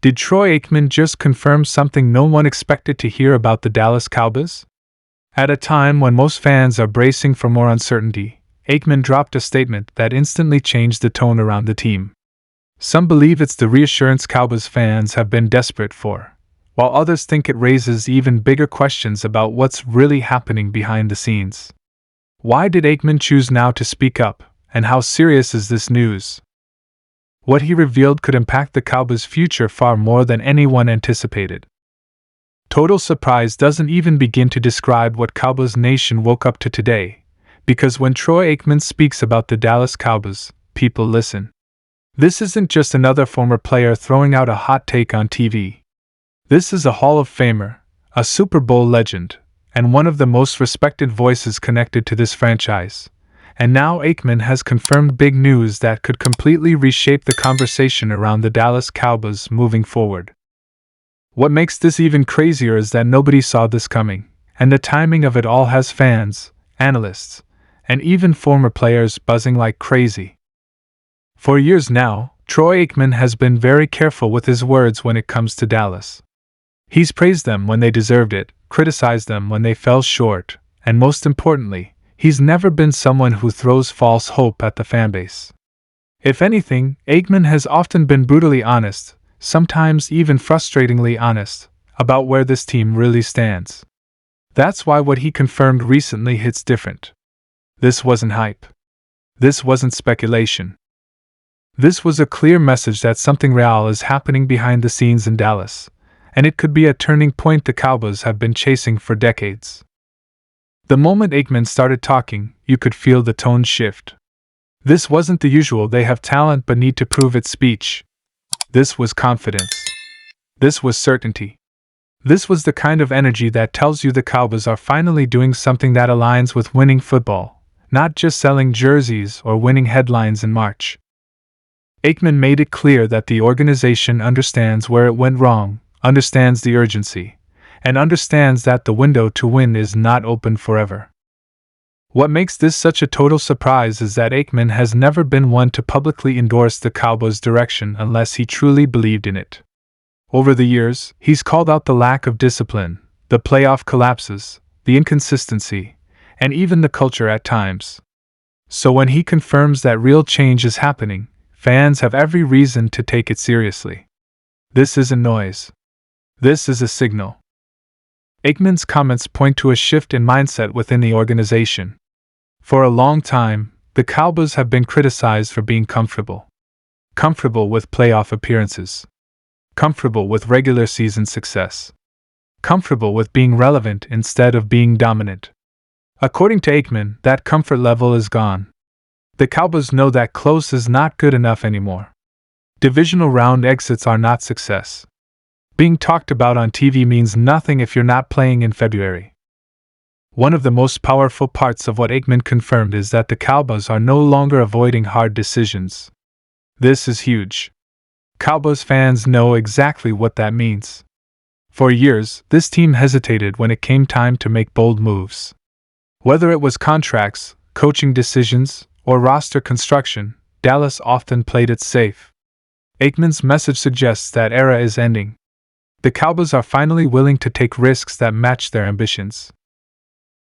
Did Troy Aikman just confirm something no one expected to hear about the Dallas Cowboys? At a time when most fans are bracing for more uncertainty, Aikman dropped a statement that instantly changed the tone around the team. Some believe it's the reassurance Cowboys fans have been desperate for, while others think it raises even bigger questions about what's really happening behind the scenes. Why did Aikman choose now to speak up, and how serious is this news? What he revealed could impact the Cowboys' future far more than anyone anticipated. Total surprise doesn't even begin to describe what Cowboys Nation woke up to today, because when Troy Aikman speaks about the Dallas Cowboys, people listen. This isn't just another former player throwing out a hot take on TV. This is a Hall of Famer, a Super Bowl legend, and one of the most respected voices connected to this franchise. And now Aikman has confirmed big news that could completely reshape the conversation around the Dallas Cowboys moving forward. What makes this even crazier is that nobody saw this coming, and the timing of it all has fans, analysts, and even former players buzzing like crazy. For years now, Troy Aikman has been very careful with his words when it comes to Dallas. He's praised them when they deserved it, criticized them when they fell short, and most importantly, he's never been someone who throws false hope at the fanbase. If anything, Aikman has often been brutally honest, sometimes even frustratingly honest, about where this team really stands. That's why what he confirmed recently hits different. This wasn't hype. This wasn't speculation. This was a clear message that something real is happening behind the scenes in Dallas, and it could be a turning point the Cowboys have been chasing for decades. The moment Aikman started talking, you could feel the tone shift. This wasn't the usual "they have talent but need to prove it" speech. This was confidence. This was certainty. This was the kind of energy that tells you the Cowboys are finally doing something that aligns with winning football, not just selling jerseys or winning headlines in March. Aikman made it clear that the organization understands where it went wrong, understands the urgency, and understands that the window to win is not open forever. What makes this such a total surprise is that Aikman has never been one to publicly endorse the Cowboys' direction unless he truly believed in it. Over the years, he's called out the lack of discipline, the playoff collapses, the inconsistency, and even the culture at times. So when he confirms that real change is happening, fans have every reason to take it seriously. This isn't noise. This is a signal. Aikman's comments point to a shift in mindset within the organization. For a long time, the Cowboys have been criticized for being comfortable. Comfortable with playoff appearances. Comfortable with regular season success. Comfortable with being relevant instead of being dominant. According to Aikman, that comfort level is gone. The Cowboys know that close is not good enough anymore. Divisional round exits are not success. Being talked about on TV means nothing if you're not playing in February. One of the most powerful parts of what Aikman confirmed is that the Cowboys are no longer avoiding hard decisions. This is huge. Cowboys fans know exactly what that means. For years, this team hesitated when it came time to make bold moves. Whether it was contracts, coaching decisions, or roster construction, Dallas often played it safe. Aikman's message suggests that era is ending. The Cowboys are finally willing to take risks that match their ambitions.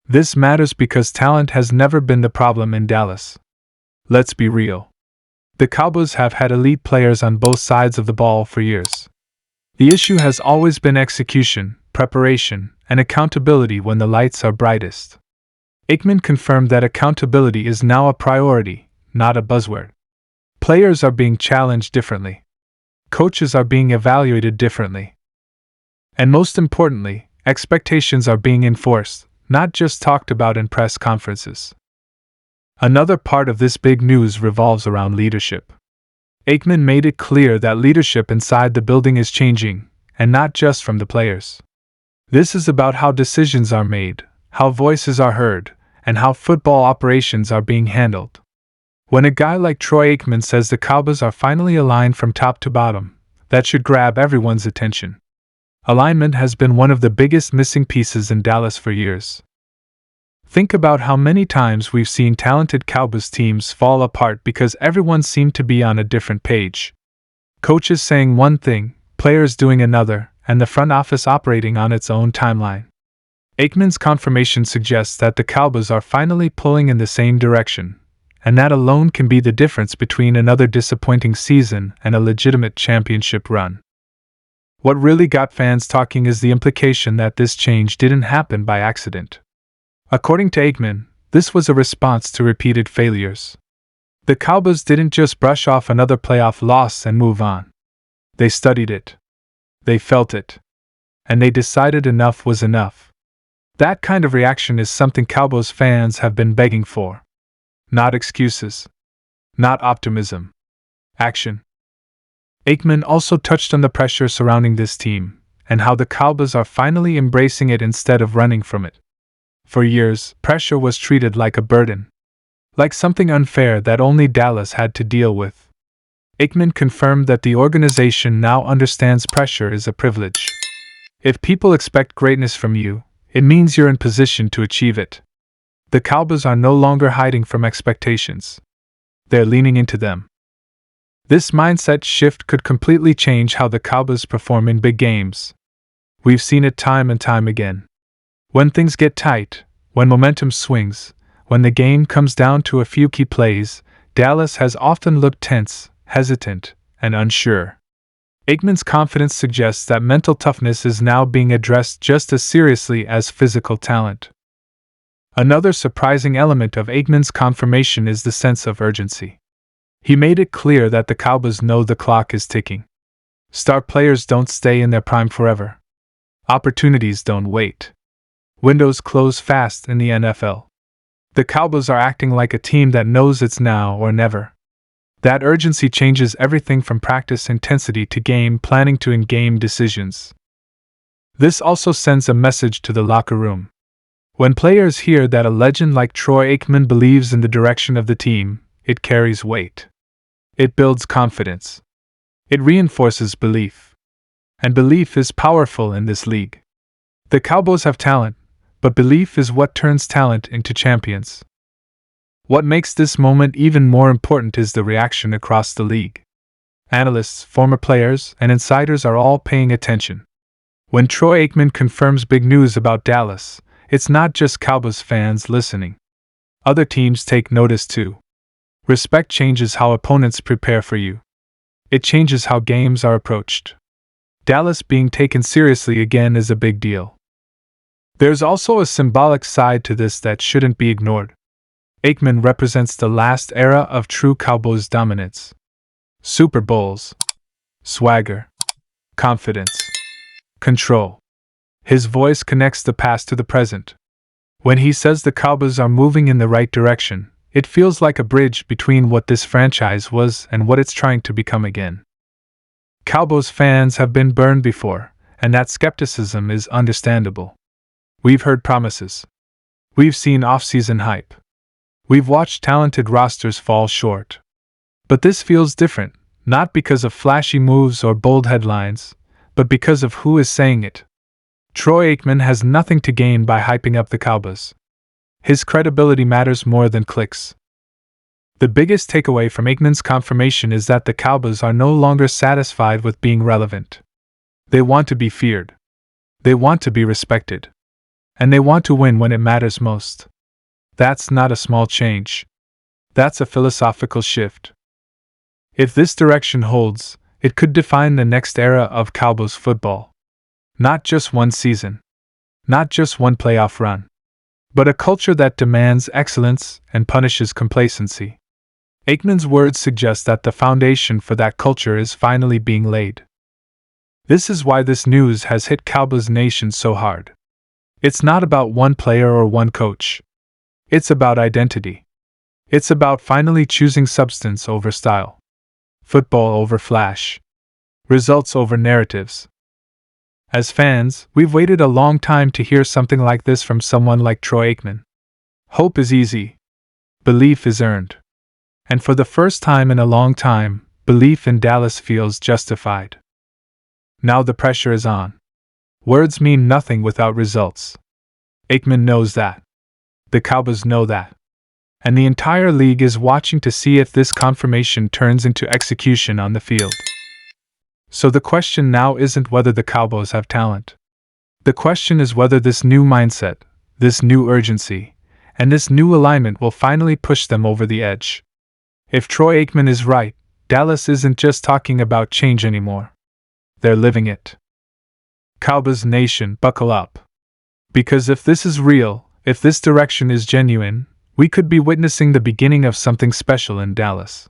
This matters because talent has never been the problem in Dallas. Let's be real. The Cowboys have had elite players on both sides of the ball for years. The issue has always been execution, preparation, and accountability when the lights are brightest. Aikman confirmed that accountability is now a priority, not a buzzword. Players are being challenged differently. Coaches are being evaluated differently. And most importantly, expectations are being enforced, not just talked about in press conferences. Another part of this big news revolves around leadership. Aikman made it clear that leadership inside the building is changing, and not just from the players. This is about how decisions are made, how voices are heard, and how football operations are being handled. When a guy like Troy Aikman says the Cowboys are finally aligned from top to bottom, that should grab everyone's attention. Alignment has been one of the biggest missing pieces in Dallas for years. Think about how many times we've seen talented Cowboys teams fall apart because everyone seemed to be on a different page. Coaches saying one thing, players doing another, and the front office operating on its own timeline. Aikman's confirmation suggests that the Cowboys are finally pulling in the same direction, and that alone can be the difference between another disappointing season and a legitimate championship run. What really got fans talking is the implication that this change didn't happen by accident. According to Aikman, this was a response to repeated failures. The Cowboys didn't just brush off another playoff loss and move on. They studied it. They felt it. And they decided enough was enough. That kind of reaction is something Cowboys fans have been begging for. Not excuses. Not optimism. Action. Aikman also touched on the pressure surrounding this team, and how the Cowboys are finally embracing it instead of running from it. For years, pressure was treated like a burden. Like something unfair that only Dallas had to deal with. Aikman confirmed that the organization now understands pressure is a privilege. If people expect greatness from you, it means you're in position to achieve it. The Cowboys are no longer hiding from expectations. They're leaning into them. This mindset shift could completely change how the Cowboys perform in big games. We've seen it time and time again. When things get tight, when momentum swings, when the game comes down to a few key plays, Dallas has often looked tense, hesitant, and unsure. Aikman's confidence suggests that mental toughness is now being addressed just as seriously as physical talent. Another surprising element of Aikman's confirmation is the sense of urgency. He made it clear that the Cowboys know the clock is ticking. Star players don't stay in their prime forever. Opportunities don't wait. Windows close fast in the NFL. The Cowboys are acting like a team that knows it's now or never. That urgency changes everything from practice intensity to game planning to in-game decisions. This also sends a message to the locker room. When players hear that a legend like Troy Aikman believes in the direction of the team, it carries weight. It builds confidence. It reinforces belief. And belief is powerful in this league. The Cowboys have talent, but belief is what turns talent into champions. What makes this moment even more important is the reaction across the league. Analysts, former players, and insiders are all paying attention. When Troy Aikman confirms big news about Dallas, it's not just Cowboys fans listening. Other teams take notice too. Respect changes how opponents prepare for you. It changes how games are approached. Dallas being taken seriously again is a big deal. There's also a symbolic side to this that shouldn't be ignored. Aikman represents the last era of true Cowboys dominance. Super Bowls. Swagger. Confidence. Control. His voice connects the past to the present. When he says the Cowboys are moving in the right direction, it feels like a bridge between what this franchise was and what it's trying to become again. Cowboys fans have been burned before, and that skepticism is understandable. We've heard promises. We've seen off-season hype. We've watched talented rosters fall short. But this feels different, not because of flashy moves or bold headlines, but because of who is saying it. Troy Aikman has nothing to gain by hyping up the Cowboys. His credibility matters more than clicks. The biggest takeaway from Aikman's confirmation is that the Cowboys are no longer satisfied with being relevant. They want to be feared. They want to be respected. And they want to win when it matters most. That's not a small change. That's a philosophical shift. If this direction holds, it could define the next era of Cowboys football. Not just one season. Not just one playoff run. But a culture that demands excellence and punishes complacency. Aikman's words suggest that the foundation for that culture is finally being laid. This is why this news has hit Cowboys Nation so hard. It's not about one player or one coach. It's about identity. It's about finally choosing substance over style. Football over flash. Results over narratives. As fans, we've waited a long time to hear something like this from someone like Troy Aikman. Hope is easy. Belief is earned. And for the first time in a long time, belief in Dallas feels justified. Now the pressure is on. Words mean nothing without results. Aikman knows that. The Cowboys know that. And the entire league is watching to see if this confirmation turns into execution on the field. So the question now isn't whether the Cowboys have talent. The question is whether this new mindset, this new urgency, and this new alignment will finally push them over the edge. If Troy Aikman is right, Dallas isn't just talking about change anymore. They're living it. Cowboys Nation, buckle up. Because if this is real, if this direction is genuine, we could be witnessing the beginning of something special in Dallas.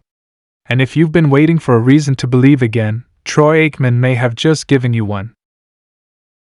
And if you've been waiting for a reason to believe again, Troy Aikman may have just given you one.